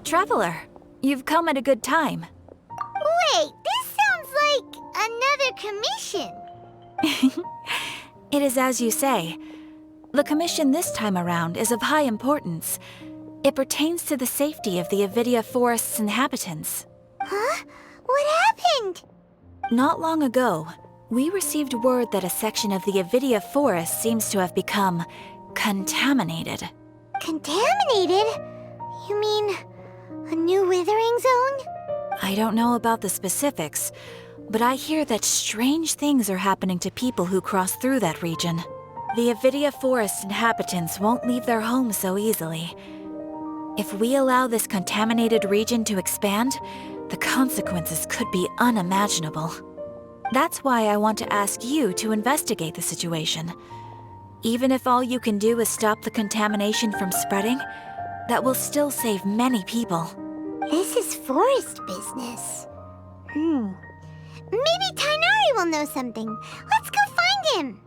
Traveler, you've come at a good time. Wait, this sounds like another commission. It is as you say. The commission this time around is of high importance. It pertains to the safety of the Avidia Forest's inhabitants. Huh? What happened? Not long ago, we received word that a section of the Avidia Forest seems to have become contaminated. Contaminated? You mean a new withering zone? I don't know about the specifics, but I hear that strange things are happening to people who cross through that region. The Avidia Forest inhabitants won't leave their homes so easily. If we allow this contaminated region to expand, the consequences could be unimaginable. That's why I want to ask you to investigate the situation. Even if all you can do is stop the contamination from spreading, that will still save many people. This is forest business. Maybe Tighnari will know something. Let's go find him.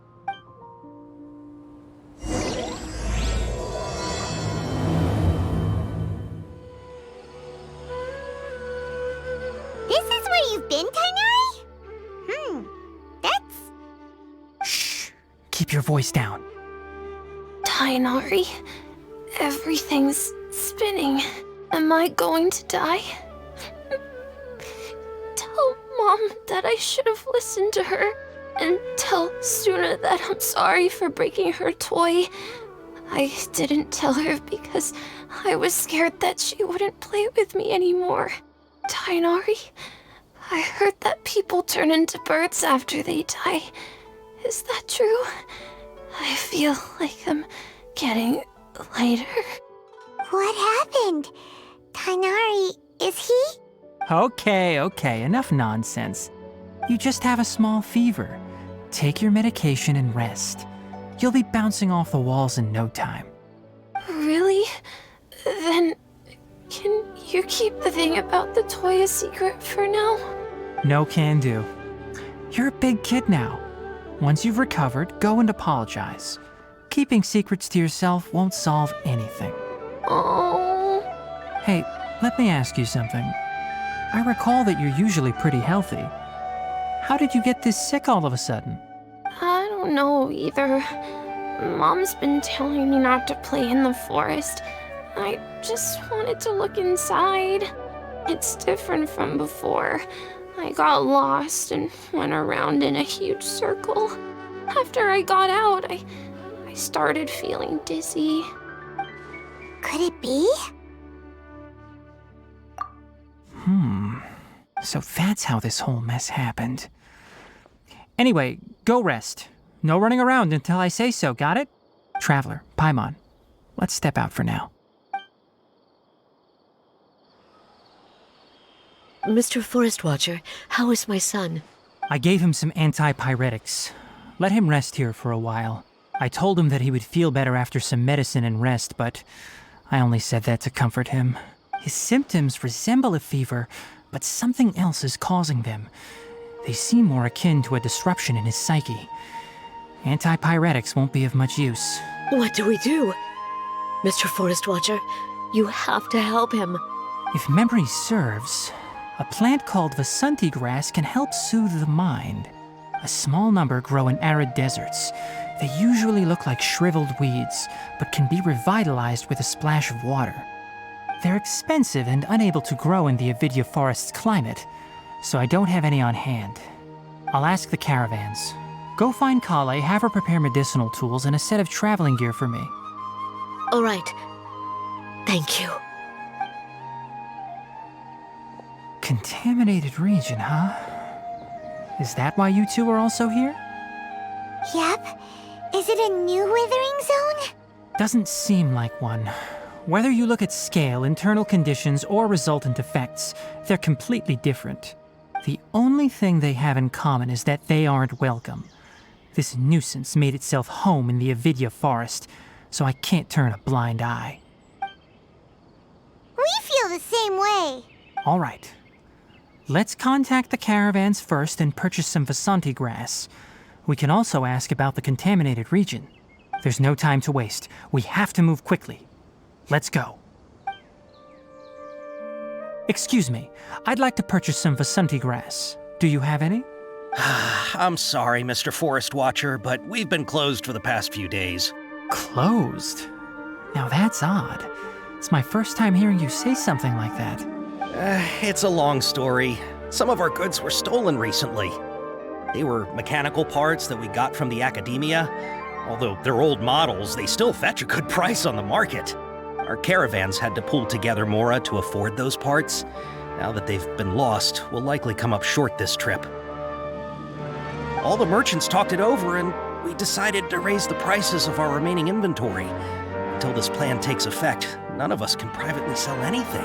This is where you've been, Tighnari? That's... Shh! Keep your voice down. Tighnari, everything's spinning. Am I going to die? Tell Mom that I should have listened to her, and tell Suna that I'm sorry for breaking her toy. I didn't tell her because I was scared that she wouldn't play with me anymore. Tighnari, I heard that people turn into birds after they die. Is that true? I feel like I'm getting lighter. What happened? Tighnari, is he? Okay, enough nonsense. You just have a small fever. Take your medication and rest. You'll be bouncing off the walls in no time. Really? Then, can you keep the thing about the toy a secret for now? No can do. You're a big kid now. Once you've recovered, go and apologize. Keeping secrets to yourself won't solve anything. Oh. Hey, let me ask you something. I recall that you're usually pretty healthy. How did you get this sick all of a sudden? I don't know either. Mom's been telling me not to play in the forest. I just wanted to look inside. It's different from before. I got lost and went around in a huge circle. After I got out, I started feeling dizzy. Could it be? So that's how this whole mess happened. Anyway, go rest. No running around until I say so, got it? Traveler, Paimon, let's step out for now. Mr. Forest Watcher, how is my son? I gave him some antipyretics. Let him rest here for a while. I told him that he would feel better after some medicine and rest, but I only said that to comfort him. His symptoms resemble a fever, but something else is causing them. They seem more akin to a disruption in his psyche. Antipyretics won't be of much use. What do we do? Mr. Forest Watcher, you have to help him. If memory serves, a plant called Vasanti grass can help soothe the mind. A small number grow in arid deserts. They usually look like shriveled weeds, but can be revitalized with a splash of water. They're expensive and unable to grow in the Avidia Forest's climate, so I don't have any on hand. I'll ask the caravans. Go find Kale, have her prepare medicinal tools and a set of traveling gear for me. All right. Thank you. Contaminated region, huh? Is that why you two are also here? Yep. Is it a new withering zone? Doesn't seem like one. Whether you look at scale, internal conditions, or resultant effects, they're completely different. The only thing they have in common is that they aren't welcome. This nuisance made itself home in the Avidia Forest, so I can't turn a blind eye. We feel the same way. All right. Let's contact the caravans first and purchase some Vasanti grass. We can also ask about the contaminated region. There's no time to waste. We have to move quickly. Let's go. Excuse me, I'd like to purchase some Vasanti grass. Do you have any? I'm sorry, Mr. Forest Watcher, but we've been closed for the past few days. Closed? Now that's odd. It's my first time hearing you say something like that. It's a long story. Some of our goods were stolen recently. They were mechanical parts that we got from the academia. Although they're old models, they still fetch a good price on the market. Our caravans had to pull together more to afford those parts. Now that they've been lost, we'll likely come up short this trip. All the merchants talked it over, and we decided to raise the prices of our remaining inventory. Until this plan takes effect, none of us can privately sell anything.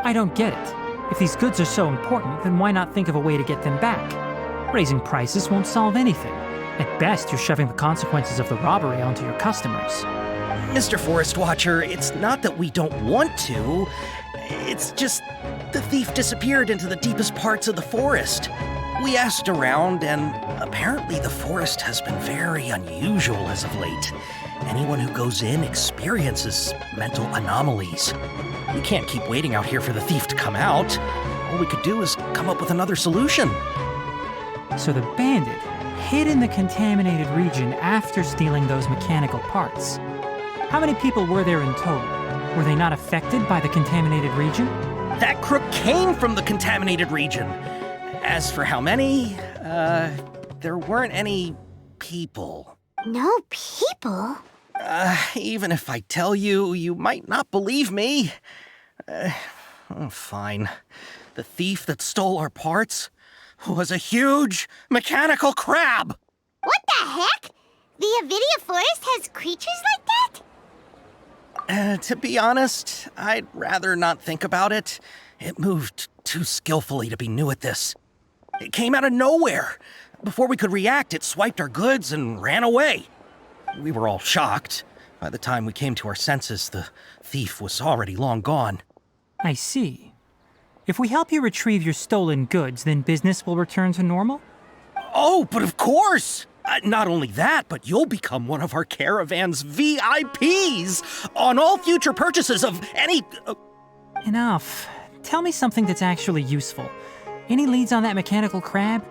I don't get it. If these goods are so important, then why not think of a way to get them back? Raising prices won't solve anything. At best, you're shoving the consequences of the robbery onto your customers. Mr. Forest Watcher, it's not that we don't want to. It's just the thief disappeared into the deepest parts of the forest. We asked around, and apparently the forest has been very unusual as of late. Anyone who goes in experiences mental anomalies. We can't keep waiting out here for the thief to come out. All we could do is come up with another solution. So the bandit hid in the contaminated region after stealing those mechanical parts. How many people were there in total? Were they not affected by the contaminated region? That crook came from the contaminated region. As for how many, there weren't any people. No people? Even if I tell you, you might not believe me. Fine. The thief that stole our parts was a huge mechanical crab. What the heck? The Avidia Forest has creatures like that? To be honest, I'd rather not think about it. It moved too skillfully to be new at this. It came out of nowhere. Before we could react, it swiped our goods and ran away. We were all shocked. By the time we came to our senses, the thief was already long gone. I see. If we help you retrieve your stolen goods, then business will return to normal? Oh, but of course! Not only that, but you'll become one of our caravan's VIPs on all future purchases of any... Enough. Tell me something that's actually useful. Any leads on that mechanical crab?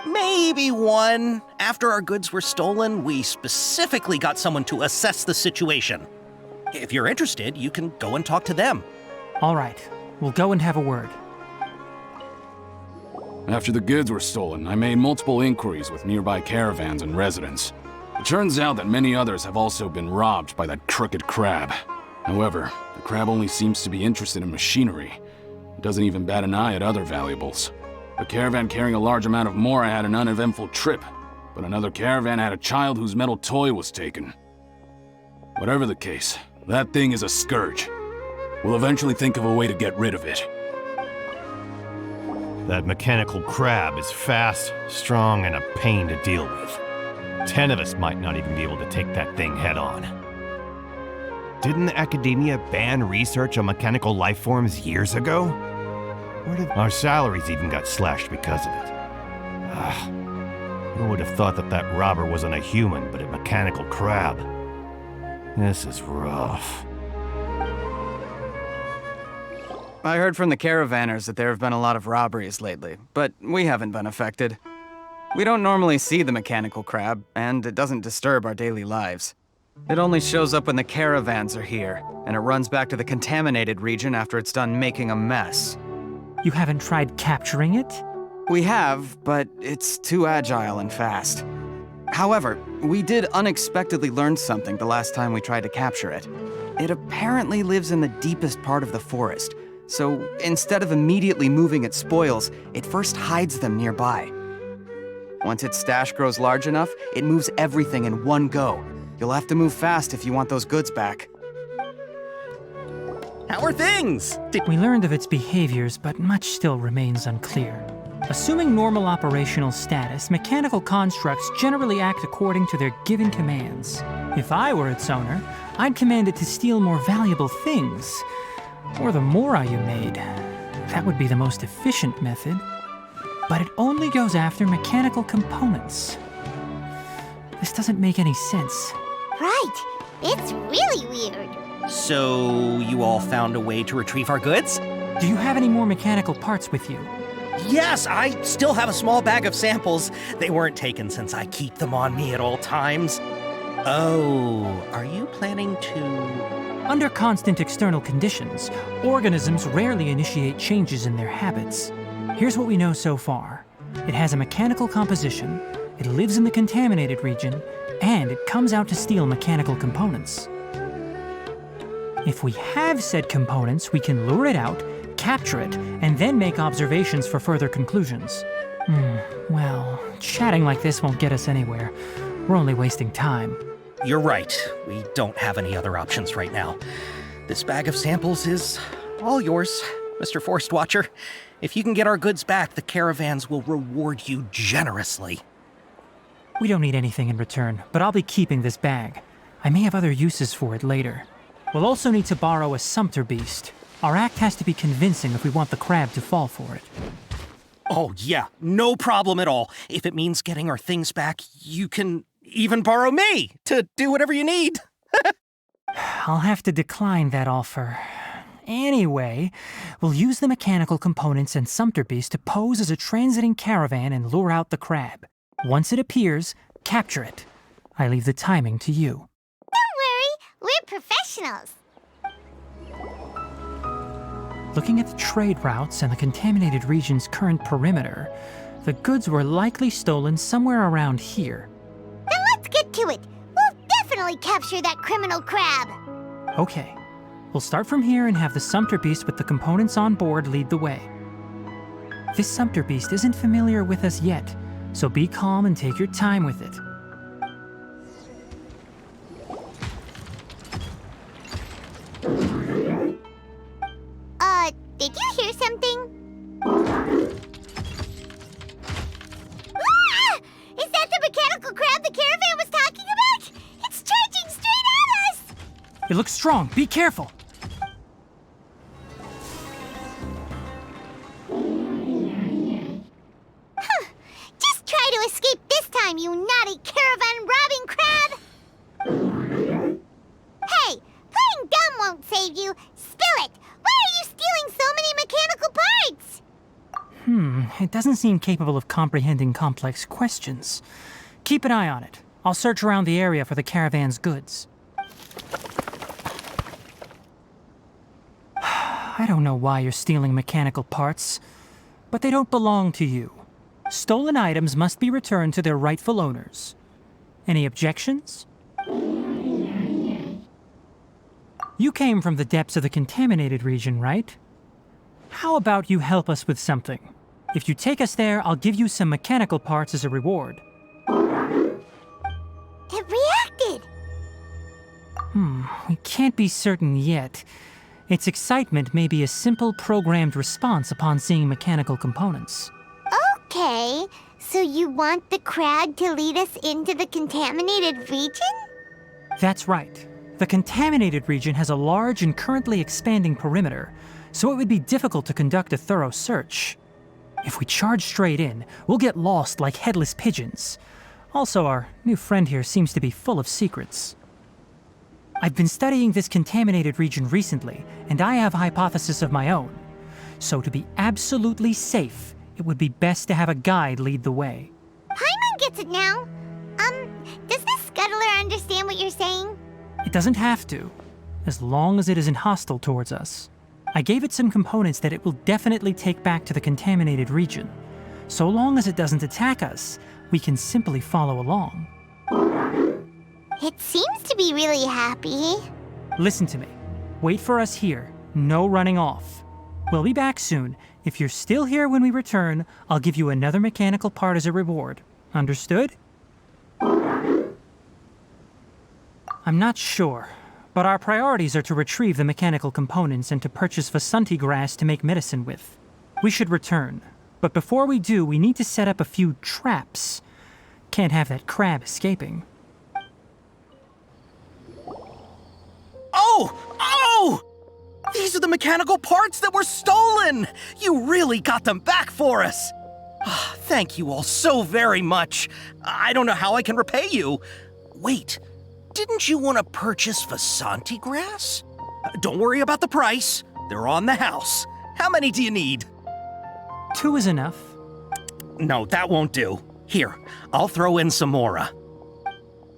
Maybe one. After our goods were stolen, we specifically got someone to assess the situation. If you're interested, you can go and talk to them. All right. We'll go and have a word. After the goods were stolen, I made multiple inquiries with nearby caravans and residents. It turns out that many others have also been robbed by that crooked crab. However, the crab only seems to be interested in machinery. It doesn't even bat an eye at other valuables. A caravan carrying a large amount of Mora had an uneventful trip, but another caravan had a child whose metal toy was taken. Whatever the case, that thing is a scourge. We'll eventually think of a way to get rid of it. That mechanical crab is fast, strong, and a pain to deal with. 10 of us might not even be able to take that thing head on. Didn't the academia ban research on mechanical life forms years ago? Our salaries even got slashed because of it. Who would have thought that that robber wasn't a human, but a mechanical crab? This is rough. I heard from the caravanners that there have been a lot of robberies lately, but we haven't been affected. We don't normally see the mechanical crab, and it doesn't disturb our daily lives. It only shows up when the caravans are here, and it runs back to the contaminated region after it's done making a mess. You haven't tried capturing it? We have, but it's too agile and fast. However, we did unexpectedly learn something the last time we tried to capture it. It apparently lives in the deepest part of the forest, so instead of immediately moving its spoils, it first hides them nearby. Once its stash grows large enough, it moves everything in one go. You'll have to move fast if you want those goods back. How are things? We learned of its behaviors, but much still remains unclear. Assuming normal operational status, mechanical constructs generally act according to their given commands. If I were its owner, I'd command it to steal more valuable things. Or the Mora you made. That would be the most efficient method. But it only goes after mechanical components. This doesn't make any sense. Right. It's really weird. So, you all found a way to retrieve our goods? Do you have any more mechanical parts with you? Yes, I still have a small bag of samples. They weren't taken since I keep them on me at all times. Oh, are you planning to... Under constant external conditions, organisms rarely initiate changes in their habits. Here's what we know so far. It has a mechanical composition, it lives in the contaminated region, and it comes out to steal mechanical components. If we have said components, we can lure it out, capture it, and then make observations for further conclusions. Well, chatting like this won't get us anywhere. We're only wasting time. You're right. We don't have any other options right now. This bag of samples is all yours, Mr. Forest Watcher. If you can get our goods back, the caravans will reward you generously. We don't need anything in return, but I'll be keeping this bag. I may have other uses for it later. We'll also need to borrow a sumpter beast. Our act has to be convincing if we want the crab to fall for it. Oh, yeah, no problem at all. If it means getting our things back, you can even borrow me to do whatever you need. I'll have to decline that offer. Anyway, we'll use the mechanical components and sumpter beast to pose as a transiting caravan and lure out the crab. Once it appears, capture it. I leave the timing to you. Don't worry, we're professionals. Looking at the trade routes and the contaminated region's current perimeter, the goods were likely stolen somewhere around here. Then let's get to it. We'll definitely capture that criminal crab. Okay, we'll start from here and have the sumpter beast with the components on board lead the way. This sumpter beast isn't familiar with us yet, so be calm and take your time with it. Did you hear something? Ah! Is that the mechanical crab the caravan was talking about? It's charging straight at us! It looks strong. Be careful. Huh. Just try to escape this time, you naughty caravan-robbing crab! Hey, playing dumb won't save you. Spill it! Why are you stealing so many mechanical parts? It doesn't seem capable of comprehending complex questions. Keep an eye on it. I'll search around the area for the caravan's goods. I don't know why you're stealing mechanical parts, but they don't belong to you. Stolen items must be returned to their rightful owners. Any objections? You came from the depths of the contaminated region, right? How about you help us with something? If you take us there, I'll give you some mechanical parts as a reward. It reacted! We can't be certain yet. Its excitement may be a simple programmed response upon seeing mechanical components. Okay, so you want the crab to lead us into the contaminated region? That's right. The contaminated region has a large and currently expanding perimeter, so it would be difficult to conduct a thorough search. If we charge straight in, we'll get lost like headless pigeons. Also, our new friend here seems to be full of secrets. I've been studying this contaminated region recently, and I have a hypothesis of my own. So to be absolutely safe, it would be best to have a guide lead the way. Paimon gets it now. Does this scuttler understand what you're saying? It doesn't have to, as long as it isn't hostile towards us. I gave it some components that it will definitely take back to the contaminated region. So long as it doesn't attack us, we can simply follow along. It seems to be really happy. Listen to me. Wait for us here. No running off. We'll be back soon. If you're still here when we return, I'll give you another mechanical part as a reward. Understood? I'm not sure, but our priorities are to retrieve the mechanical components and to purchase Vasanti grass to make medicine with. We should return, but before we do, we need to set up a few traps. Can't have that crab escaping. Oh! These are the mechanical parts that were stolen! You really got them back for us! Thank you all so very much. I don't know how I can repay you. Wait, didn't you want to purchase Vasanti grass? Don't worry about the price. They're on the house. How many do you need? 2 is enough. No, that won't do. Here, I'll throw in some more.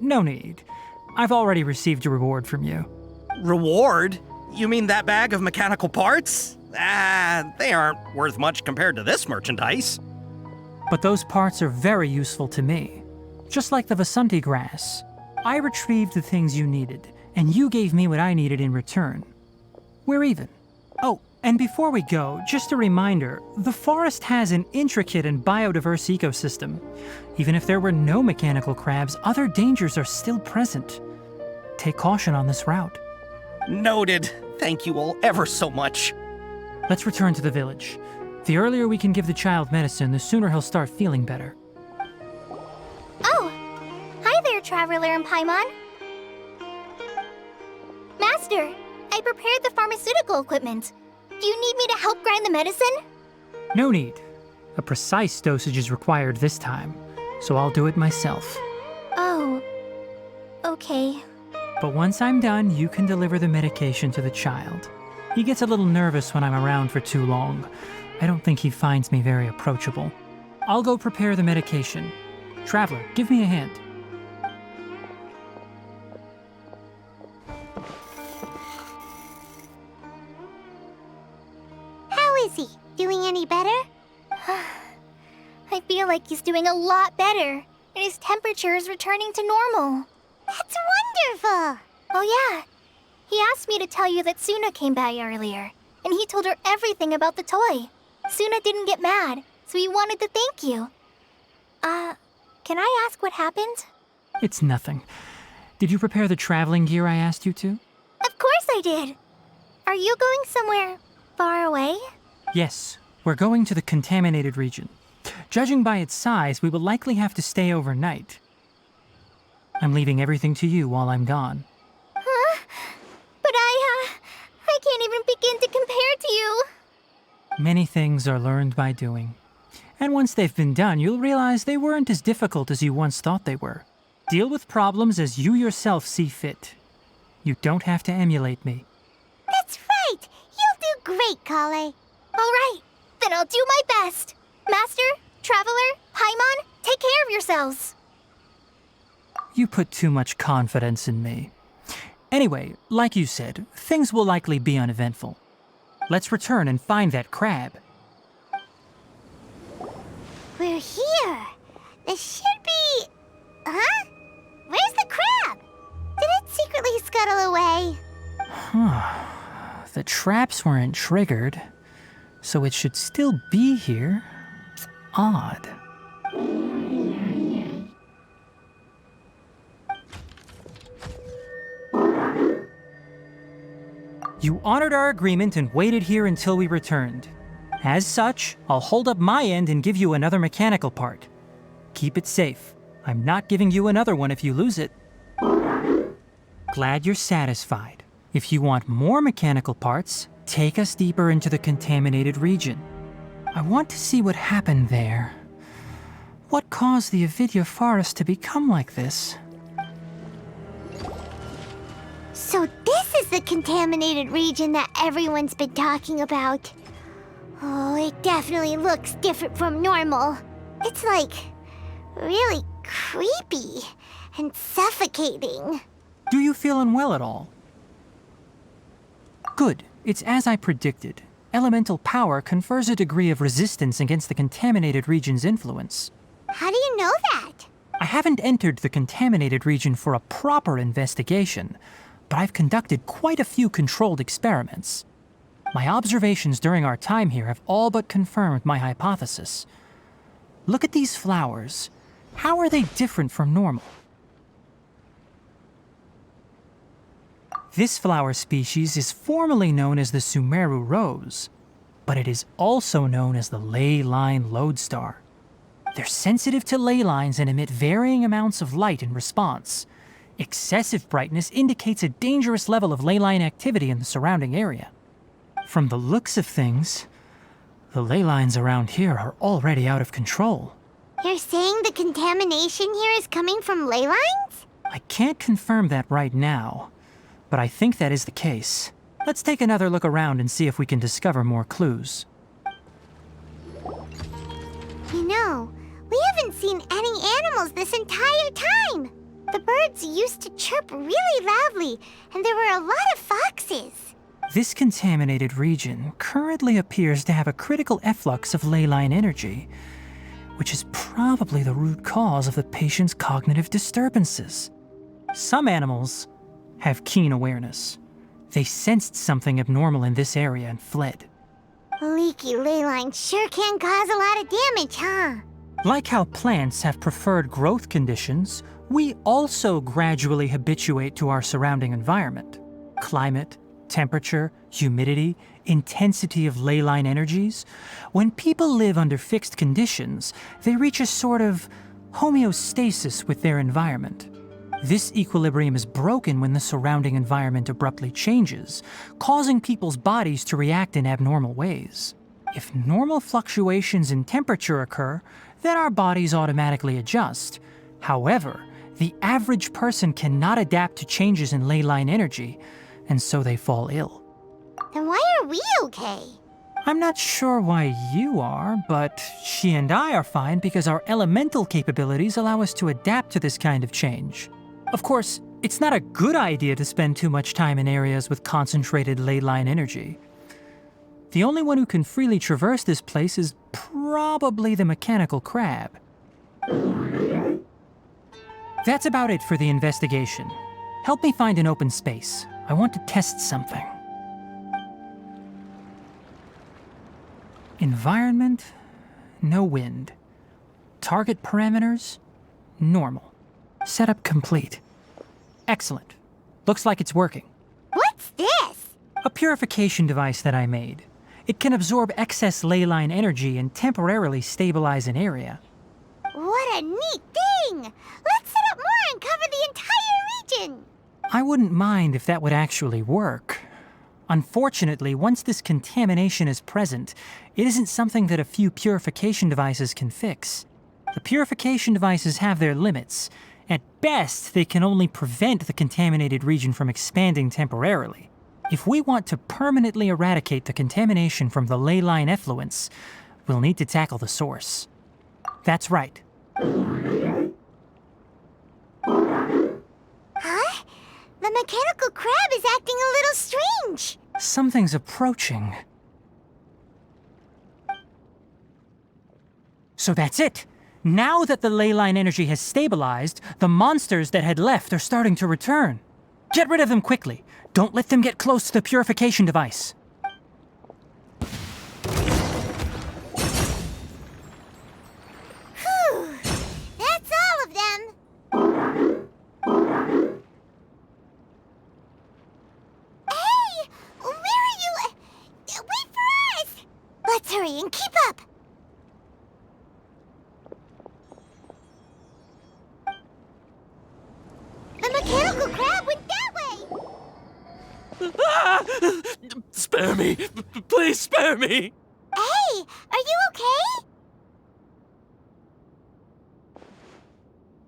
No need. I've already received a reward from you. Reward? You mean that bag of mechanical parts? They aren't worth much compared to this merchandise. But those parts are very useful to me. Just like the Vasanti grass. I retrieved the things you needed, and you gave me what I needed in return. We're even. Oh, and before we go, just a reminder, the forest has an intricate and biodiverse ecosystem. Even if there were no mechanical crabs, other dangers are still present. Take caution on this route. Noted. Thank you all ever so much. Let's return to the village. The earlier we can give the child medicine, the sooner he'll start feeling better. Oh! Hi there, Traveler and Paimon. Master, I prepared the pharmaceutical equipment. Do you need me to help grind the medicine? No need. A precise dosage is required this time, so I'll do it myself. Oh. Okay. But once I'm done, you can deliver the medication to the child. He gets a little nervous when I'm around for too long. I don't think he finds me very approachable. I'll go prepare the medication. Traveler, give me a hand. How is he? Doing any better? I feel like he's doing a lot better, and his temperature is returning to normal. That's wonderful! Oh yeah, he asked me to tell you that Suna came by earlier, and he told her everything about the toy. Suna didn't get mad, so he wanted to thank you. Can I ask what happened? It's nothing. Did you prepare the traveling gear I asked you to? Of course I did! Are you going somewhere far away? Yes, we're going to the contaminated region. Judging by its size, we will likely have to stay overnight. I'm leaving everything to you while I'm gone. Huh? But I can't even begin to compare to you. Many things are learned by doing. And once they've been done, you'll realize they weren't as difficult as you once thought they were. Deal with problems as you yourself see fit. You don't have to emulate me. That's right! You'll do great, Kale. All right, then I'll do my best. Master, Traveler, Paimon, take care of yourselves. You put too much confidence in me. Anyway, like you said, things will likely be uneventful. Let's return and find that crab. We're here. This should be... Huh? Where's the crab? Did it secretly scuttle away? The traps weren't triggered, so it should still be here. Odd. You honored our agreement and waited here until we returned. As such, I'll hold up my end and give you another mechanical part. Keep it safe. I'm not giving you another one if you lose it. Glad you're satisfied. If you want more mechanical parts, take us deeper into the contaminated region. I want to see what happened there. What caused the Avidya forest to become like this? So this is the contaminated region that everyone's been talking about. Oh, it definitely looks different from normal. It's like really creepy and suffocating. Do you feel unwell at all? Good. It's as I predicted. Elemental power confers a degree of resistance against the contaminated region's influence. How do you know that? I haven't entered the contaminated region for a proper investigation, but I've conducted quite a few controlled experiments. My observations during our time here have all but confirmed my hypothesis. Look at these flowers. How are they different from normal? This flower species is formally known as the Sumeru rose, but it is also known as the ley line lodestar. They're sensitive to ley lines and emit varying amounts of light in response. Excessive brightness indicates a dangerous level of ley line activity in the surrounding area. From the looks of things, the ley lines around here are already out of control. You're saying the contamination here is coming from ley lines? I can't confirm that right now, but I think that is the case. Let's take another look around and see if we can discover more clues. You know, we haven't seen any animals this entire time. The birds used to chirp really loudly, and there were a lot of foxes. This contaminated region currently appears to have a critical efflux of ley line energy, which is probably the root cause of the patient's cognitive disturbances. Some animals have keen awareness. They sensed something abnormal in this area and fled. Leaky ley lines sure can cause a lot of damage, huh? Like how plants have preferred growth conditions, we also gradually habituate to our surrounding environment. Climate, temperature, humidity, intensity of ley line energies. When people live under fixed conditions, they reach a sort of homeostasis with their environment. This equilibrium is broken when the surrounding environment abruptly changes, causing people's bodies to react in abnormal ways. If normal fluctuations in temperature occur, then our bodies automatically adjust. However, the average person cannot adapt to changes in ley line energy, and so they fall ill. Then why are we okay? I'm not sure why you are, but she and I are fine because our elemental capabilities allow us to adapt to this kind of change. Of course, it's not a good idea to spend too much time in areas with concentrated ley line energy. The only one who can freely traverse this place is probably the mechanical crab. That's about it for the investigation. Help me find an open space. I want to test something. Environment, no wind. Target parameters, normal. Setup complete. Excellent. Looks like it's working. What's this? A purification device that I made. It can absorb excess ley line energy and temporarily stabilize an area. What a neat thing! Let's set up more and cover the entire region! I wouldn't mind if that would actually work. Unfortunately, once this contamination is present, it isn't something that a few purification devices can fix. The purification devices have their limits. At best, they can only prevent the contaminated region from expanding temporarily. If we want to permanently eradicate the contamination from the ley line effluents, we'll need to tackle the source. That's right. Huh? The mechanical crab is acting a little strange. Something's approaching. So that's it. Now that the ley line energy has stabilized, the monsters that had left are starting to return. Get rid of them quickly. Don't let them get close to the purification device. Whew. That's all of them. Hey! Where are you? Wait for us! Let's hurry and keep up. The mechanical crab went that way! Ah! Spare me! Please spare me! Hey, are you okay?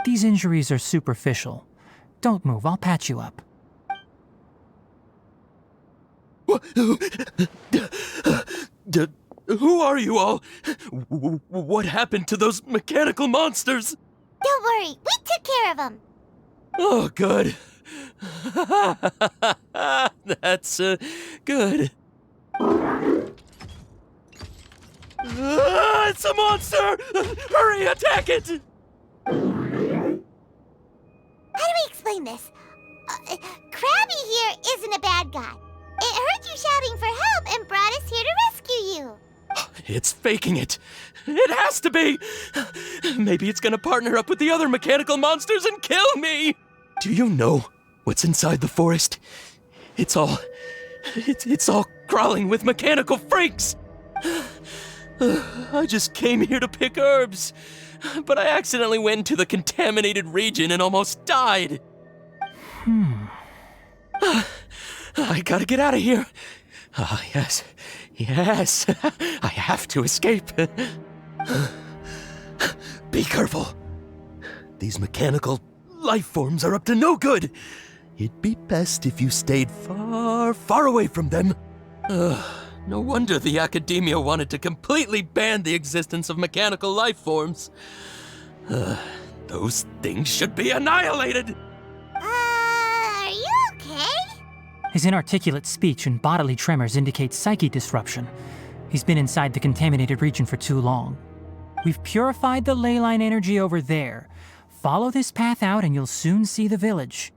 These injuries are superficial. Don't move, I'll patch you up. Who are you all? What happened to those mechanical monsters? Don't worry, we took care of them. Oh, good. That's good. It's a monster! Hurry, attack it! How do we explain this? Krabby here isn't a bad guy. It heard you shouting for help and brought us here to rescue you. It's faking it. It has to be. Maybe it's gonna partner up with the other mechanical monsters and kill me. Do you know what's inside the forest? It's all crawling with mechanical freaks. I just came here to pick herbs, but I accidentally went into the contaminated region and almost died. I gotta get out of here. Ah, yes. I have to escape. Be careful. These mechanical life forms are up to no good. It'd be best if you stayed far, far away from them. No wonder the Academia wanted to completely ban the existence of mechanical life forms. Those things should be annihilated! Are you okay? His inarticulate speech and bodily tremors indicate psyche disruption. He's been inside the contaminated region for too long. We've purified the ley line energy over there. Follow this path out and you'll soon see the village.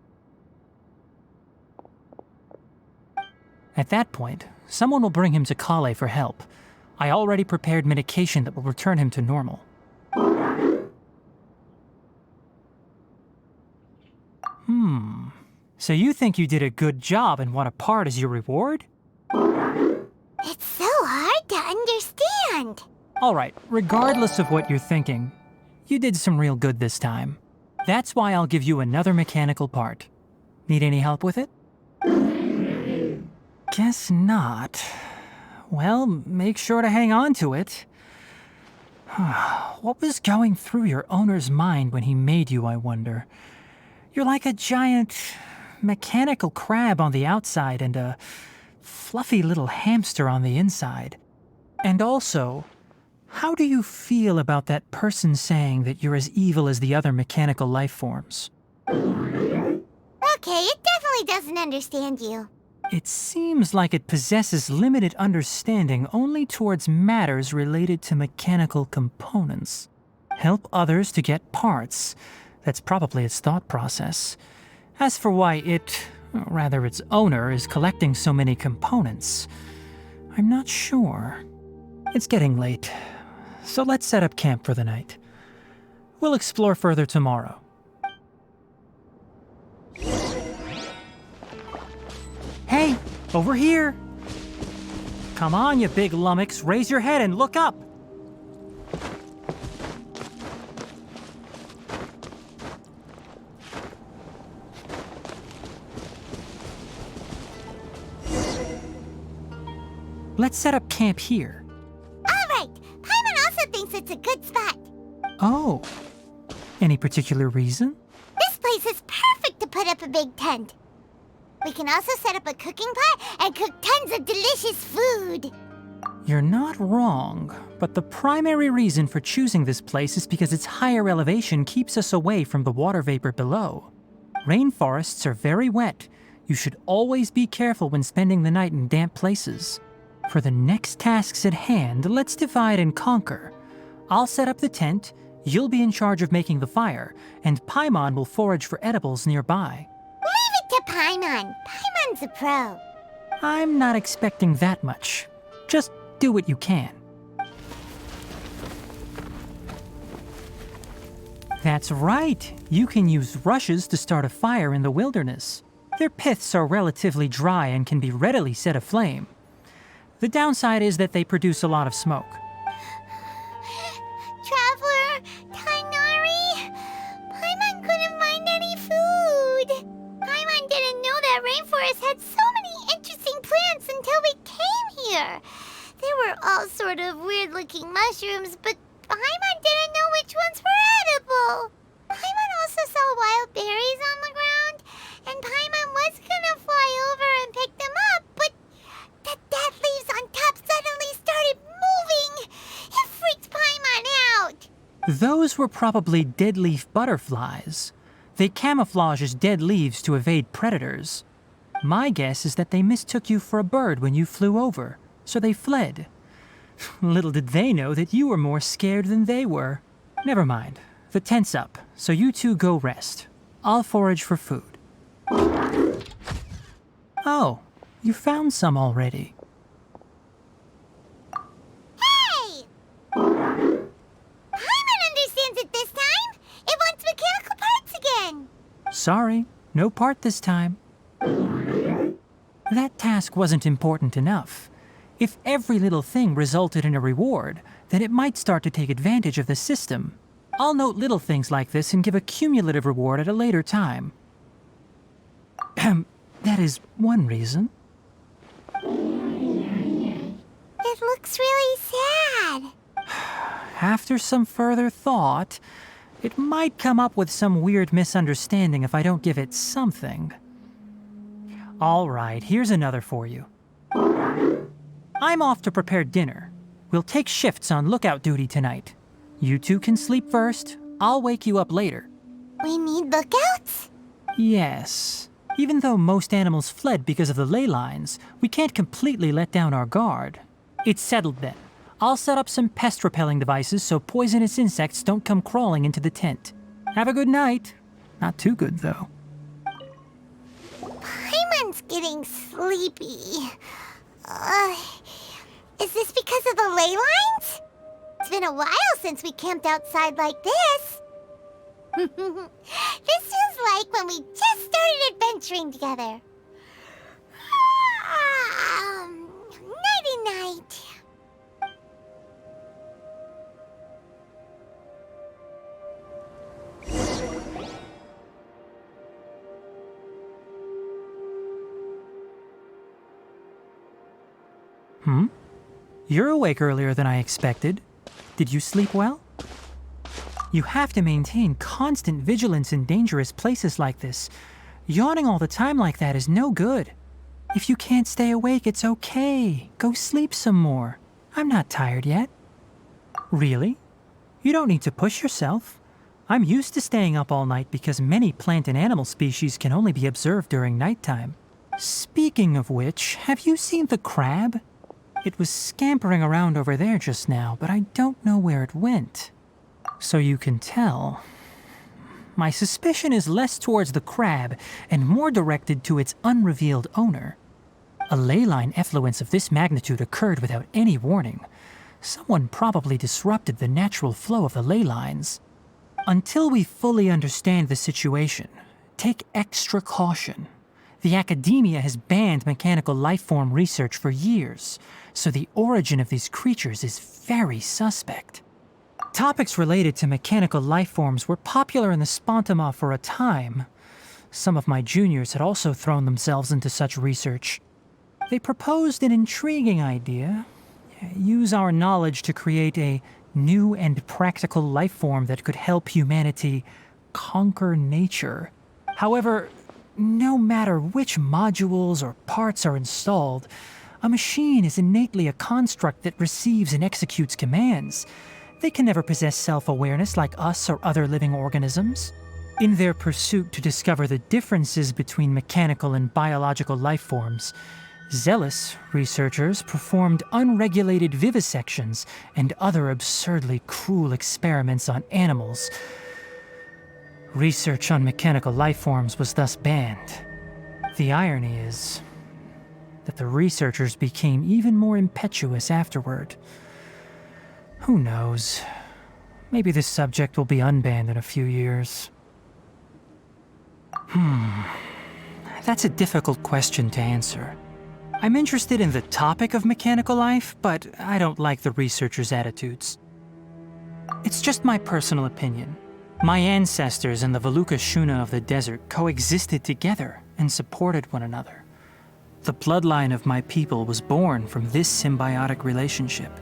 At that point, someone will bring him to Kale for help. I already prepared medication that will return him to normal. So you think you did a good job and want a part as your reward? It's so hard to understand. All right, regardless of what you're thinking, you did some real good this time. That's why I'll give you another mechanical part. Need any help with it? Guess not. Well, make sure to hang on to it. What was going through your owner's mind when he made you, I wonder? You're like a giant mechanical crab on the outside and a fluffy little hamster on the inside. And also, how do you feel about that person saying that you're as evil as the other mechanical life forms? Okay, it definitely doesn't understand you. It seems like it possesses limited understanding only towards matters related to mechanical components. Help others to get parts. That's probably its thought process. As for why its owner, is collecting so many components, I'm not sure. It's getting late, so let's set up camp for the night. We'll explore further tomorrow. Hey, over here! Come on, you big lummox, raise your head and look up! Let's set up camp here. Alright, Paimon also thinks it's a good spot. Oh. Any particular reason? This place is perfect to put up a big tent. We can also set up a cooking pot and cook tons of delicious food. You're not wrong, but the primary reason for choosing this place is because its higher elevation keeps us away from the water vapor below. Rainforests are very wet. You should always be careful when spending the night in damp places. For the next tasks at hand, let's divide and conquer. I'll set up the tent, you'll be in charge of making the fire, and Paimon will forage for edibles nearby. Leave it to Paimon. Paimon's a pro. I'm not expecting that much. Just do what you can. That's right. You can use rushes to start a fire in the wilderness. Their piths are relatively dry and can be readily set aflame. The downside is that they produce a lot of smoke. Traveler, Tighnari, Paimon couldn't find any food. Paimon didn't know that rainforest had so many interesting plants until we came here. There were all sort of weird-looking mushrooms, but Paimon didn't know which ones were edible. Paimon also saw wild berries on the ground, and Paimon was gonna fly over and pick them up, but the dead leaves on top suddenly started moving. It freaked Paimon out. Those were probably dead leaf butterflies. They camouflage as dead leaves to evade predators. My guess is that they mistook you for a bird when you flew over, so they fled. Little did they know that you were more scared than they were. Never mind. The tent's up, so you two go rest. I'll forage for food. Oh, you found some already. Hey! Paimon understands it this time. It wants mechanical parts again. Sorry, no part this time. That task wasn't important enough. If every little thing resulted in a reward, then it might start to take advantage of the system. I'll note little things like this and give a cumulative reward at a later time. That is one reason. It looks really sad. After some further thought, it might come up with some weird misunderstanding if I don't give it something. All right, here's another for you. I'm off to prepare dinner. We'll take shifts on lookout duty tonight. You two can sleep first. I'll wake you up later. We need lookouts? Yes. Even though most animals fled because of the ley lines, we can't completely let down our guard. It's settled then. I'll set up some pest-repelling devices so poisonous insects don't come crawling into the tent. Have a good night. Not too good, though. Paimon's getting sleepy. Is this because of the ley lines? It's been a while since we camped outside like this. This feels like when we just started adventuring together. Nighty-night. You're awake earlier than I expected. Did you sleep well? You have to maintain constant vigilance in dangerous places like this. Yawning all the time like that is no good. If you can't stay awake, it's okay. Go sleep some more. I'm not tired yet. Really? You don't need to push yourself. I'm used to staying up all night because many plant and animal species can only be observed during nighttime. Speaking of which, have you seen the crab? It was scampering around over there just now, but I don't know where it went. So you can tell. My suspicion is less towards the crab and more directed to its unrevealed owner. A ley line effluence of this magnitude occurred without any warning. Someone probably disrupted the natural flow of the ley lines. Until we fully understand the situation, take extra caution. The academia has banned mechanical lifeform research for years, so the origin of these creatures is very suspect. Topics related to mechanical lifeforms were popular in the Spontama for a time. Some of my juniors had also thrown themselves into such research. They proposed an intriguing idea. Use our knowledge to create a new and practical lifeform that could help humanity conquer nature. However, no matter which modules or parts are installed, a machine is innately a construct that receives and executes commands. They can never possess self-awareness like us or other living organisms. In their pursuit to discover the differences between mechanical and biological lifeforms, zealous researchers performed unregulated vivisections and other absurdly cruel experiments on animals. Research on mechanical lifeforms was thus banned. The irony is that the researchers became even more impetuous afterward. Who knows? Maybe this subject will be unbanned in a few years. That's a difficult question to answer. I'm interested in the topic of mechanical life, but I don't like the researchers' attitudes. It's just my personal opinion. My ancestors and the Valuka Shuna of the desert coexisted together and supported one another. The bloodline of my people was born from this symbiotic relationship.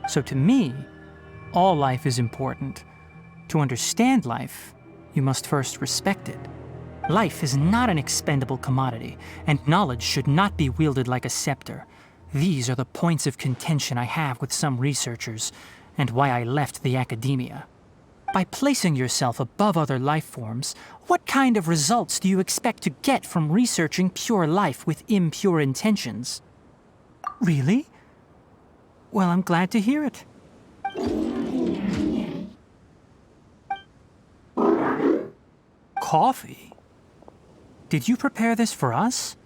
So to me, all life is important. To understand life, you must first respect it. Life is not an expendable commodity, and knowledge should not be wielded like a scepter. These are the points of contention I have with some researchers, and why I left the academia. By placing yourself above other life forms, what kind of results do you expect to get from researching pure life with impure intentions? Really? Well, I'm glad to hear it. Coffee? Did you prepare this for us?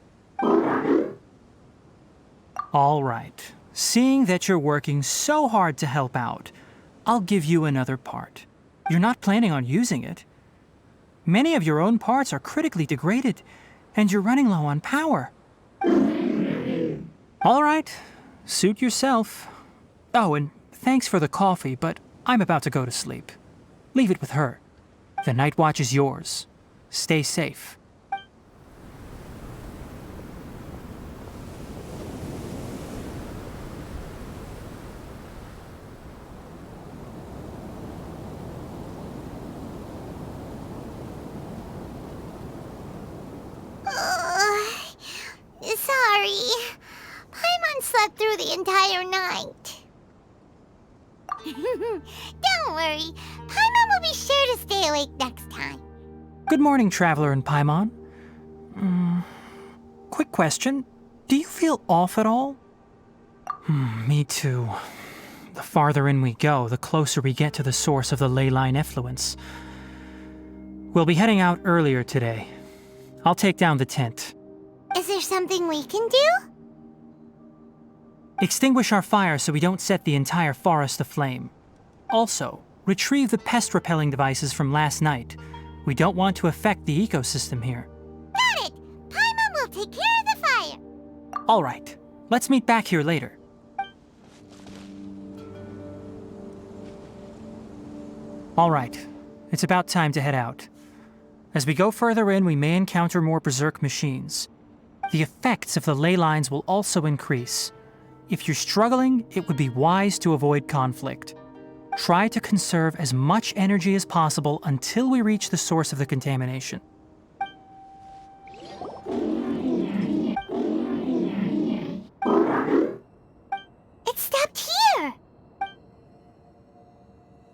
All right. Seeing that you're working so hard to help out, I'll give you another part. You're not planning on using it. Many of your own parts are critically degraded, and you're running low on power. All right. Suit yourself. Oh, and thanks for the coffee, but I'm about to go to sleep. Leave it with her. The night watch is yours. Stay safe. entire night. Don't worry. Paimon will be sure to stay awake next time. Good morning, Traveler and Paimon. Quick question. Do you feel off at all? Me too. The farther in we go, the closer we get to the source of the ley line effluence. We'll be heading out earlier today. I'll take down the tent. Is there something we can do? Extinguish our fire so we don't set the entire forest aflame. Also, retrieve the pest-repelling devices from last night. We don't want to affect the ecosystem here. Got it! Paimon will take care of the fire. All right. Let's meet back here later. All right. It's about time to head out. As we go further in, we may encounter more berserk machines. The effects of the ley lines will also increase. If you're struggling, it would be wise to avoid conflict. Try to conserve as much energy as possible until we reach the source of the contamination. It stopped here!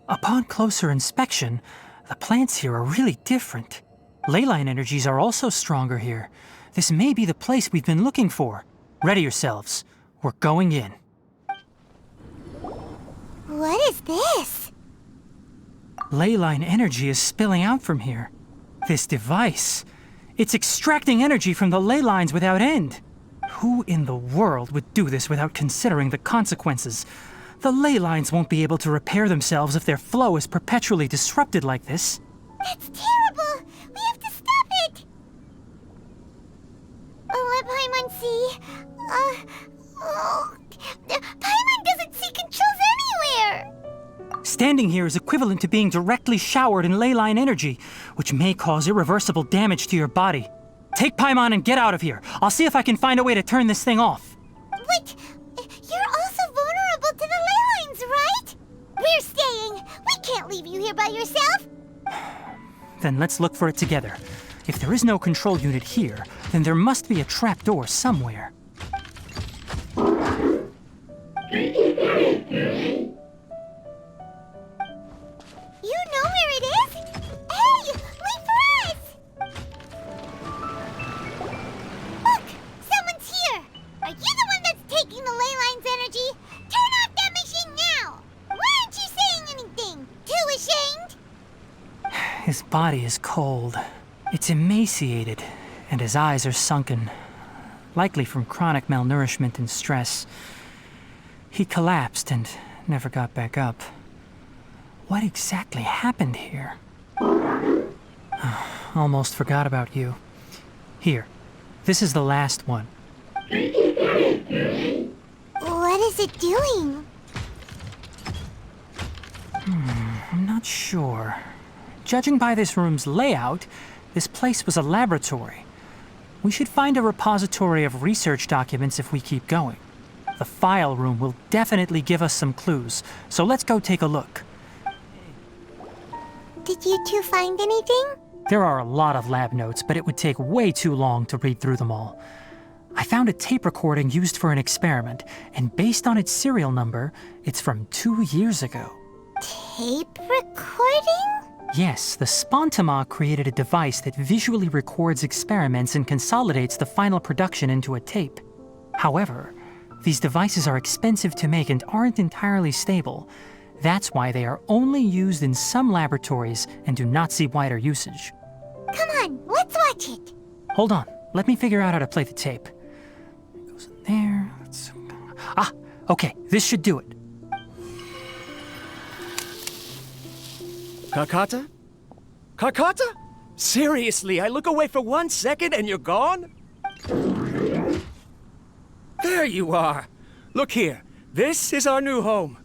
Upon closer inspection, the plants here are really different. Ley line energies are also stronger here. This may be the place we've been looking for. Ready yourselves. We're going in. What is this? Ley line energy is spilling out from here. This device, it's extracting energy from the ley lines without end. Who in the world would do this without considering the consequences? The ley lines won't be able to repair themselves if their flow is perpetually disrupted like this. That's terrible! We have to stop it! Let Paimon see. Paimon doesn't see controls anywhere! Standing here is equivalent to being directly showered in ley line energy, which may cause irreversible damage to your body. Take Paimon and get out of here. I'll see if I can find a way to turn this thing off. But you're also vulnerable to the ley lines, right? We're staying. We can't leave you here by yourself. Then let's look for it together. If there is no control unit here, then there must be a trapdoor somewhere. You know where it is? Hey, wait for us! Look, someone's here. Are you the one that's taking the ley line's energy? Turn off that machine now! Why aren't you saying anything? Too ashamed? His body is cold. It's emaciated, and his eyes are sunken, likely from chronic malnourishment and stress. He collapsed and never got back up. What exactly happened here? Almost forgot about you. Here, this is the last one. What is it doing? I'm not sure. Judging by this room's layout, this place was a laboratory. We should find a repository of research documents if we keep going. The file room will definitely give us some clues, so let's go take a look. Did you two find anything? There are a lot of lab notes, but it would take way too long to read through them all. I found a tape recording used for an experiment, and based on its serial number, it's from 2 years ago. Tape recording? Yes, the Spontama created a device that visually records experiments and consolidates the final production into a tape. However, these devices are expensive to make and aren't entirely stable. That's why they are only used in some laboratories and do not see wider usage. Come on, let's watch it. Hold on, let me figure out how to play the tape. It goes in there. Okay, this should do it. Kakata? Kakata? Seriously, I look away for 1 second and you're gone? There you are. Look here. This is our new home.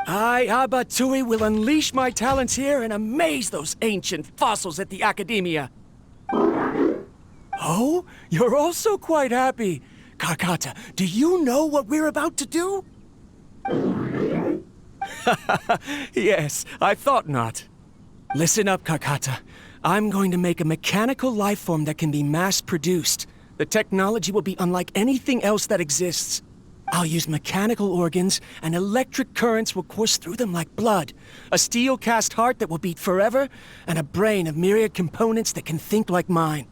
I, Abatui, will unleash my talents here and amaze those ancient fossils at the Academia. Oh, you're also quite happy. Kakata, do you know what we're about to do? Yes, I thought not. Listen up, Kakata. I'm going to make a mechanical life form that can be mass-produced. The technology will be unlike anything else that exists. I'll use mechanical organs, and electric currents will course through them like blood. A steel-cast heart that will beat forever, and a brain of myriad components that can think like mine.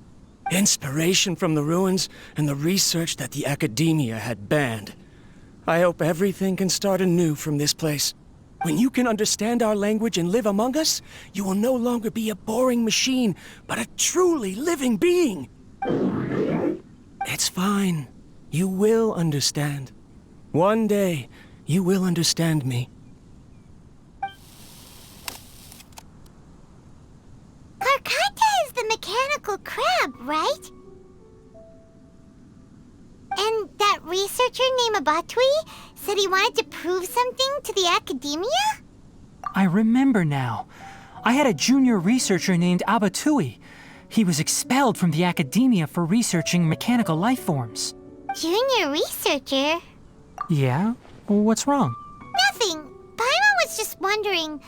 Inspiration from the ruins and the research that the academia had banned. I hope everything can start anew from this place. When you can understand our language and live among us, you will no longer be a boring machine, but a truly living being. It's fine. You will understand. One day, you will understand me. Karkata is the mechanical crab, right? And that researcher named Abatui said he wanted to prove something to the academia? I remember now. I had a junior researcher named Abatui. He was expelled from the academia for researching mechanical life forms. Junior researcher? Yeah? What's wrong? Nothing. Paimon was just wondering,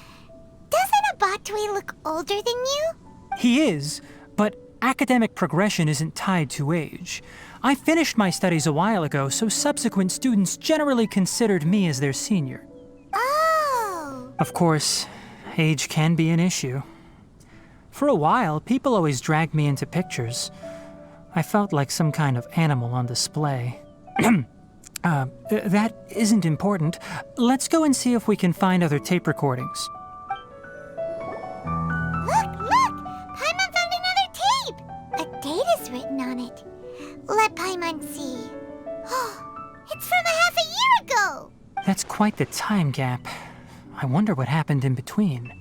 doesn't Abatui look older than you? He is, but academic progression isn't tied to age. I finished my studies a while ago, so subsequent students generally considered me as their senior. Oh. Of course, age can be an issue. For a while, people always dragged me into pictures. I felt like some kind of animal on display. That isn't important. Let's go and see if we can find other tape recordings. Look! Paimon found another tape! A date is written on it. Let Paimon see. It's from half a year ago! That's quite the time gap. I wonder what happened in between.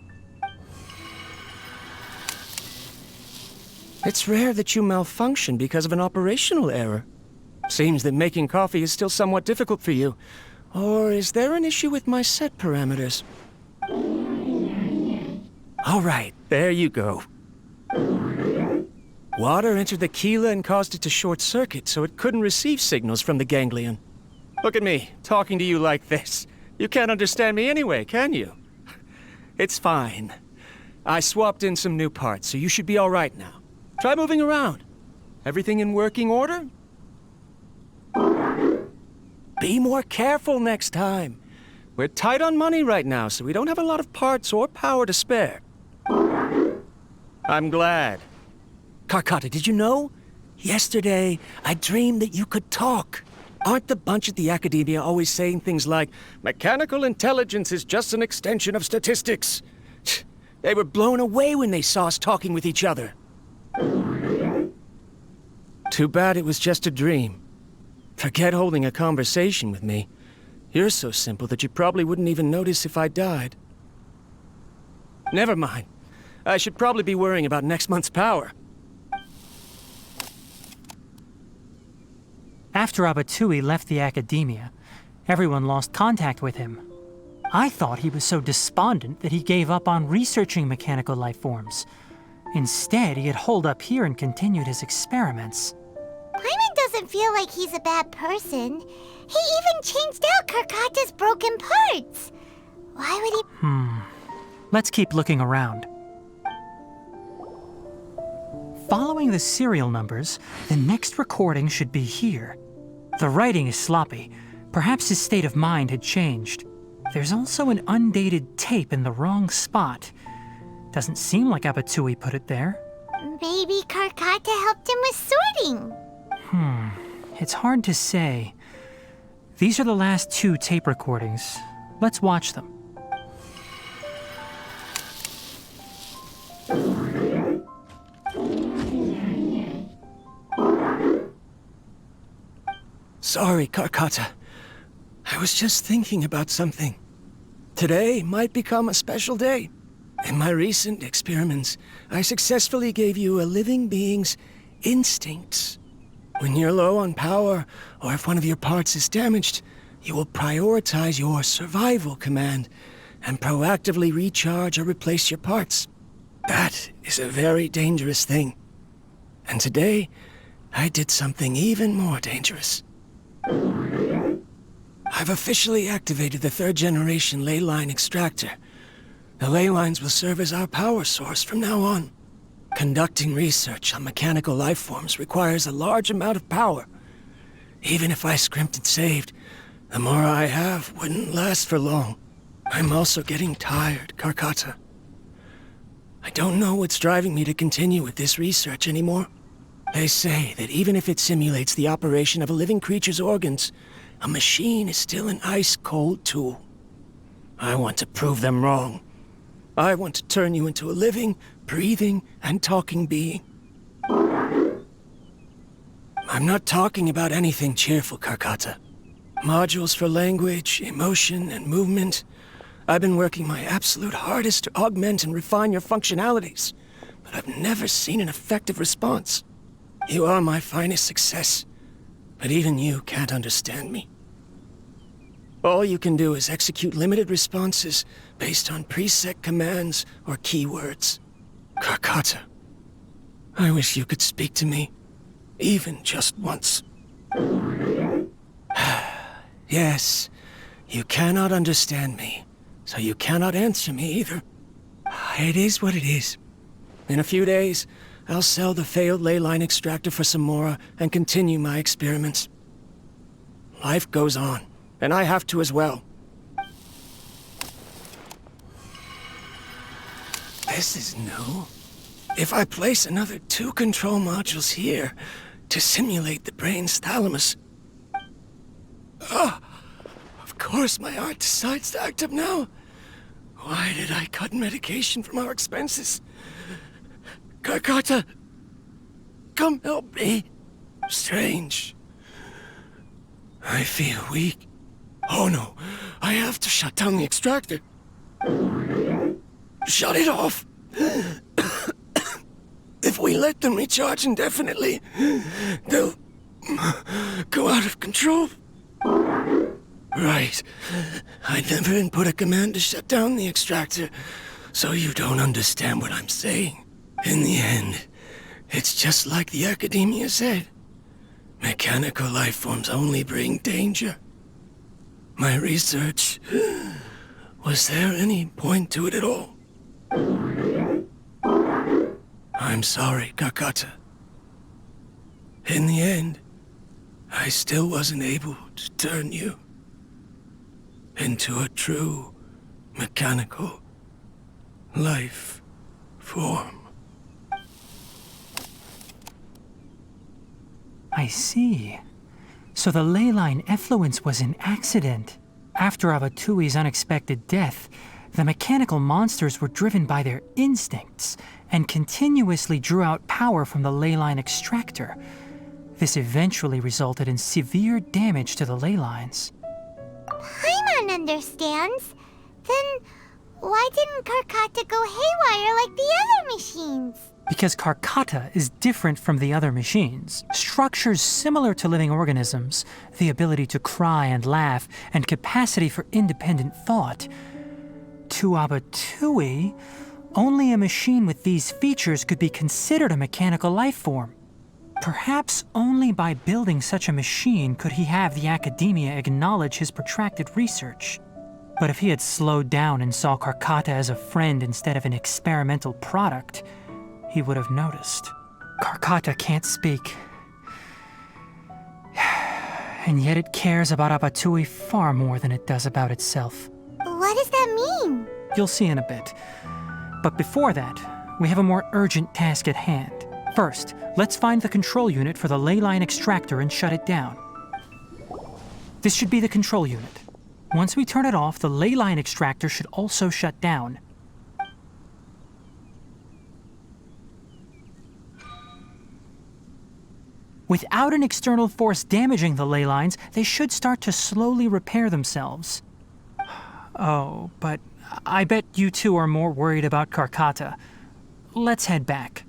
It's rare that you malfunction because of an operational error. Seems that making coffee is still somewhat difficult for you. Or is there an issue with my set parameters? All right, there you go. Water entered the chela and caused it to short circuit, so it couldn't receive signals from the ganglion. Look at me, talking to you like this. You can't understand me anyway, can you? It's fine. I swapped in some new parts, so you should be all right now. Try moving around. Everything in working order? Be more careful next time. We're tight on money right now, so we don't have a lot of parts or power to spare. I'm glad. Karkata, did you know? Yesterday, I dreamed that you could talk. Aren't the bunch at the academia always saying things like, mechanical intelligence is just an extension of statistics? They were blown away when they saw us talking with each other. Too bad it was just a dream. Forget holding a conversation with me. You're so simple that you probably wouldn't even notice if I died. Never mind. I should probably be worrying about next month's power. After Abatui left the academia, everyone lost contact with him. I thought he was so despondent that he gave up on researching mechanical life forms. Instead, he had holed up here and continued his experiments. Paimon doesn't feel like he's a bad person. He even changed out Karkata's broken parts. Why would he... Let's keep looking around. Following the serial numbers, the next recording should be here. The writing is sloppy. Perhaps his state of mind had changed. There's also an undated tape in the wrong spot. Doesn't seem like Abatui put it there. Maybe Karkata helped him with sorting. It's hard to say. These are the last 2 tape recordings. Let's watch them. Sorry, Karkata. I was just thinking about something. Today might become a special day. In my recent experiments, I successfully gave you a living being's instincts. When you're low on power, or if one of your parts is damaged, you will prioritize your survival command and proactively recharge or replace your parts. That is a very dangerous thing. And today, I did something even more dangerous. I've officially activated the 3rd generation ley line extractor. The ley lines will serve as our power source from now on. Conducting research on mechanical life forms requires a large amount of power. Even if I scrimped and saved, The more I have wouldn't last for long. I'm also getting tired, Karkata. I don't know what's driving me to continue with this research anymore. They say that even if it simulates the operation of a living creature's organs, a machine is still an ice-cold tool. I want to prove them wrong. I want to turn you into a living, breathing, and talking being. I'm not talking about anything cheerful, Karkata. Modules for language, emotion, and movement. I've been working my absolute hardest to augment and refine your functionalities, but I've never seen an effective response. You are my finest success, but even you can't understand me. All you can do is execute limited responses based on preset commands or keywords. Karkata, I wish you could speak to me, even just once. Yes, you cannot understand me, so you cannot answer me either. It is what it is. In a few days, I'll sell the failed ley line extractor for some more and continue my experiments. Life goes on, and I have to as well. This is new. If I place another 2 control modules here to simulate the brain's thalamus... Of course my heart decides to act up now. Why did I cut medication from our expenses? Karkata, come help me. Strange. I feel weak. Oh no, I have to shut down the extractor. Shut it off. If we let them recharge indefinitely, they'll go out of control. Right. I never input a command to shut down the extractor, so you don't understand what I'm saying. In the end, it's just like the Academia said. Mechanical life forms only bring danger. My research... Was there any point to it at all? I'm sorry, Karkata. In the end, I still wasn't able to turn you into a true mechanical life form. I see. So the ley line effluence was an accident. After Abatui's unexpected death, the mechanical monsters were driven by their instincts and continuously drew out power from the ley line extractor. This eventually resulted in severe damage to the ley lines. Paimon understands. Then why didn't Karkata go haywire like the other machines? Because Karkata is different from the other machines. Structures similar to living organisms, the ability to cry and laugh, and capacity for independent thought. To Abatui, only a machine with these features could be considered a mechanical life form. Perhaps only by building such a machine could he have the Academia acknowledge his protracted research. But if he had slowed down and saw Karkata as a friend instead of an experimental product, he would have noticed. Karkata can't speak. And yet it cares about Abatui far more than it does about itself. What does that mean? You'll see in a bit. But before that, we have a more urgent task at hand. First, let's find the control unit for the ley line extractor and shut it down. This should be the control unit. Once we turn it off, the ley line extractor should also shut down. Without an external force damaging the ley lines, they should start to slowly repair themselves. Oh, but I bet you two are more worried about Karkata. Let's head back.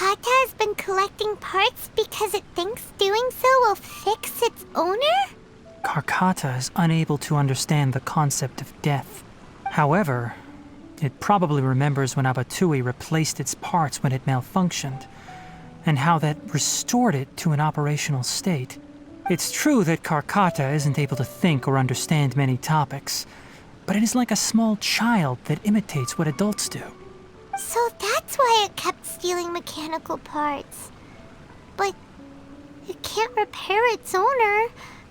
Karkata has been collecting parts because it thinks doing so will fix its owner? Karkata is unable to understand the concept of death. However, it probably remembers when Abatui replaced its parts when it malfunctioned, and how that restored it to an operational state. It's true that Karkata isn't able to think or understand many topics, but it is like a small child that imitates what adults do. So that's why it kept stealing mechanical parts. But it can't repair its owner,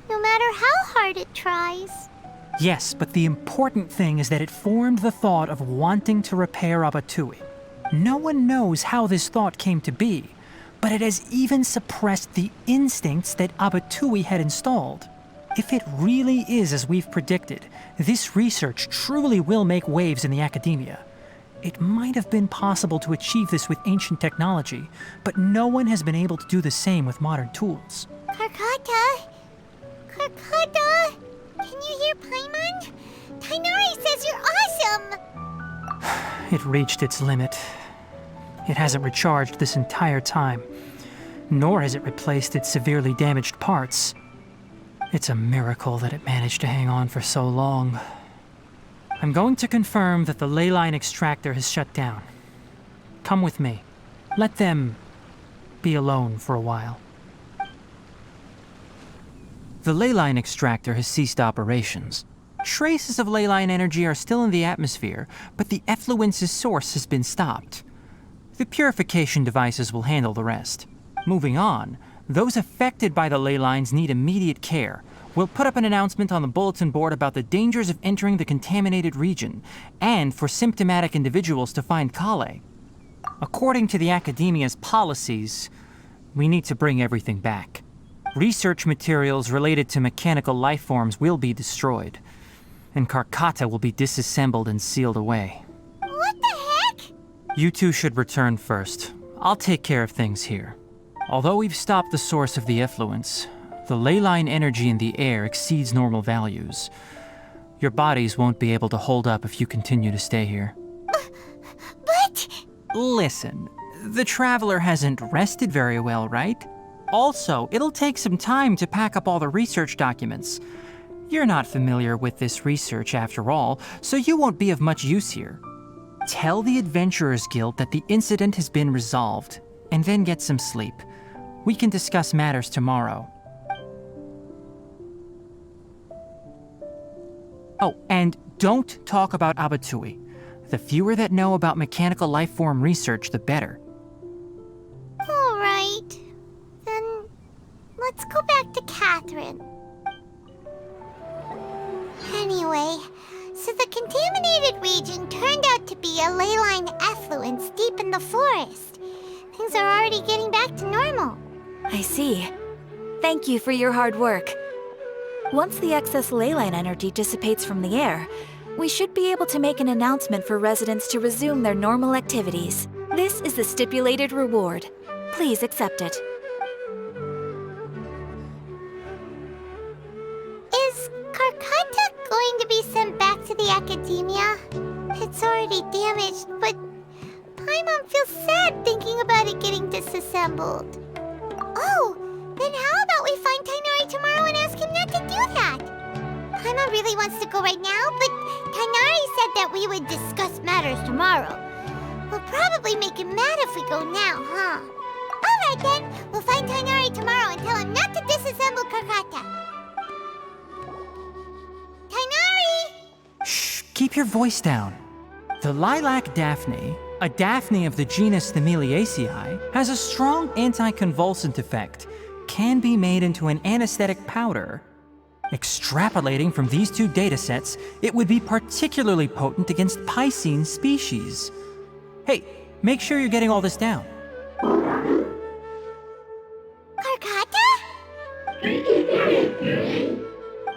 no matter how hard it tries. Yes, but the important thing is that it formed the thought of wanting to repair Abatui. No one knows how this thought came to be, but it has even suppressed the instincts that Abatui had installed. If it really is as we've predicted, this research truly will make waves in the academia. It might have been possible to achieve this with ancient technology, but no one has been able to do the same with modern tools. Karkata? Karkata? Can you hear Paimon? Tighnari says you're awesome! It reached its limit. It hasn't recharged this entire time, nor has it replaced its severely damaged parts. It's a miracle that it managed to hang on for so long. I'm going to confirm that the ley line extractor has shut down. Come with me. Let them be alone for a while. The ley line extractor has ceased operations. Traces of ley line energy are still in the atmosphere, but the effluence's source has been stopped. The purification devices will handle the rest. Moving on, those affected by the ley lines need immediate care. We'll put up an announcement on the bulletin board about the dangers of entering the contaminated region, and for symptomatic individuals to find Kale. According to the Academia's policies, we need to bring everything back. Research materials related to mechanical life forms will be destroyed, and Karkata will be disassembled and sealed away. What the heck? You two should return first. I'll take care of things here. Although we've stopped the source of the effluence, the ley line energy in the air exceeds normal values. Your bodies won't be able to hold up if you continue to stay here. But... Listen, the Traveler hasn't rested very well, right? Also, it'll take some time to pack up all the research documents. You're not familiar with this research after all, so you won't be of much use here. Tell the Adventurers Guild that the incident has been resolved, and then get some sleep. We can discuss matters tomorrow. Oh, and don't talk about Abatui. The fewer that know about mechanical life form research, the better. All right. Then let's go back to Catherine. Anyway, so the contaminated region turned out to be a ley line effluence deep in the forest. Things are already getting back to normal. I see. Thank you for your hard work. Once the excess ley line energy dissipates from the air, we should be able to make an announcement for residents to resume their normal activities. This is the stipulated reward. Please accept it. Is Karkata going to be sent back to the Academia? It's already damaged, but Paimon feels sad thinking about it getting disassembled. Oh, then how about we find Tighnari tomorrow and ask him not to do that? Paimon really wants to go right now, but Tighnari said that we would discuss matters tomorrow. We'll probably make him mad if we go now, huh? Alright then, we'll find Tighnari tomorrow and tell him not to disassemble Karkata. Tighnari! Shh, keep your voice down. The lilac daphne, a daphne of the genus Thameliaceae, has a strong anticonvulsant effect, can be made into an anesthetic powder. Extrapolating from these two datasets, it would be particularly potent against Piscine species. Hey, make sure you're getting all this down. Karkata?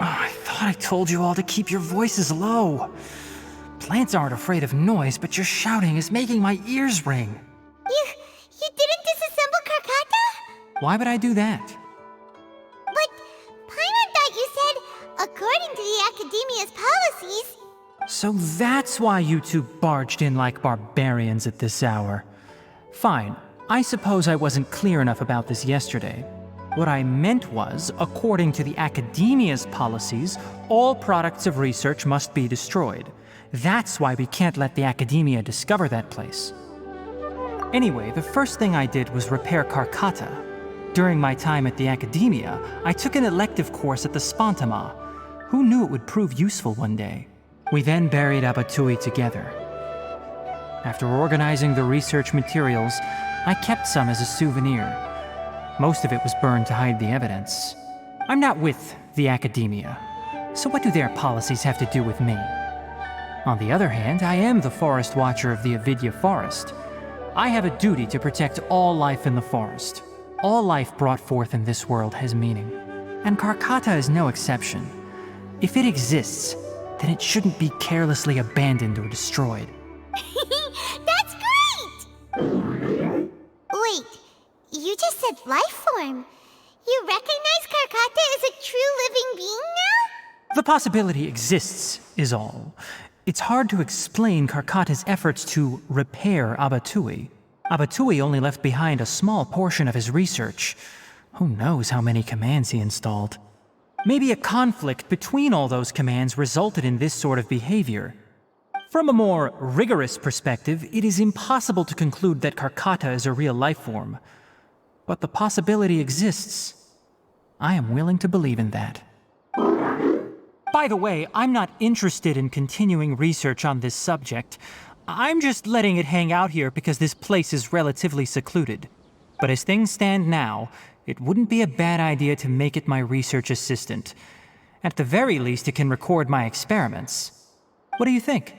Oh, I thought I told you all to keep your voices low. Plants aren't afraid of noise, but your shouting is making my ears ring. You didn't disassemble Karkata? Why would I do that? But Paimon thought you said, according to the Academia's policies... So that's why you two barged in like barbarians at this hour. Fine, I suppose I wasn't clear enough about this yesterday. What I meant was, according to the Academia's policies, all products of research must be destroyed. That's why we can't let the Academia discover that place. Anyway, the first thing I did was repair Karkata. During my time at the Academia, I took an elective course at the Spantama. Who knew it would prove useful one day? We then buried Abatui together. After organizing the research materials, I kept some as a souvenir. Most of it was burned to hide the evidence. I'm not with the Academia, so what do their policies have to do with me? On the other hand, I am the Forest Watcher of the Avidya Forest. I have a duty to protect all life in the forest. All life brought forth in this world has meaning, and Karkata is no exception. If it exists, then it shouldn't be carelessly abandoned or destroyed. That's great! Wait, you just said life form. You recognize Karkata as a true living being now? The possibility exists, is all. It's hard to explain Karkata's efforts to repair Abatui. Abatui only left behind a small portion of his research. Who knows how many commands he installed? Maybe a conflict between all those commands resulted in this sort of behavior. From a more rigorous perspective, it is impossible to conclude that Karkata is a real life form. But the possibility exists. I am willing to believe in that. By the way, I'm not interested in continuing research on this subject. I'm just letting it hang out here because this place is relatively secluded. But as things stand now, it wouldn't be a bad idea to make it my research assistant. At the very least, it can record my experiments. What do you think?